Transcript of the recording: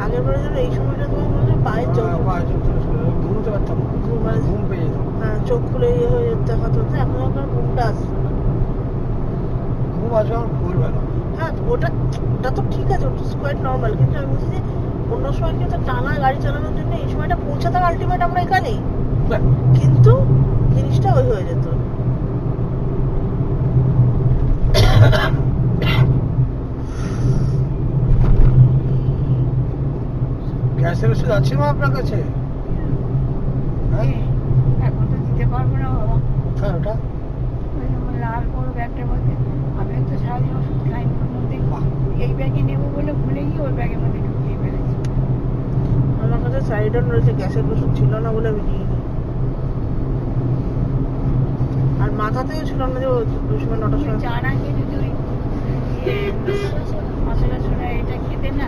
আগের বারে যেন এই সময়টা তোমার মনে হয় পায়ের জল ঘুমতে পারতাম না, ঘুম পেয়ে যেত। হ্যাঁ, চোখ খুলে ইয়ে হয়ে যেতে হতো, এখন আপনার ঘুমটা আসছে না। ঘুম আসবে আমার ভোরবেলা। হ্যাঁ, ওটা ওটা তো ঠিক আছে, ওটা কোয়াইট নর্মাল, কিন্তু আমি বলছি যে অন্য সময় কিন্তু টানা গাড়ি চালানোর জন্য এই সময়টা পৌঁছাতাম আলটিমেট আমরা এখানেই, কিন্তু জিনিসটা ওই হয়ে যেত। গ্যাসের ওষুধ আছে মা আপনার কাছে? হ্যাঁ এখন তো দিতে পারবো না বাবা। হ্যাঁ, ওটা ওই আমার লাল বড় ব্যাগটার মধ্যে আমি তো সারাদিন ওষুধ খাইনি, ওর মধ্যে এই ব্যাগে নেবো বলে ভুলে গিয়ে ওই ব্যাগের মধ্যে ঢুকিয়ে ফেলেছি। আমার কাছে সাইডন রয়েছে, গ্যাসের ওষুধ ছিল না বলে আমি নিইনি। আর মাথাতেও ছিল না যে ওই সময় 9টার সময়। জানা গিয়ে যদি ওই মশলা ছোলা এটা খেতে না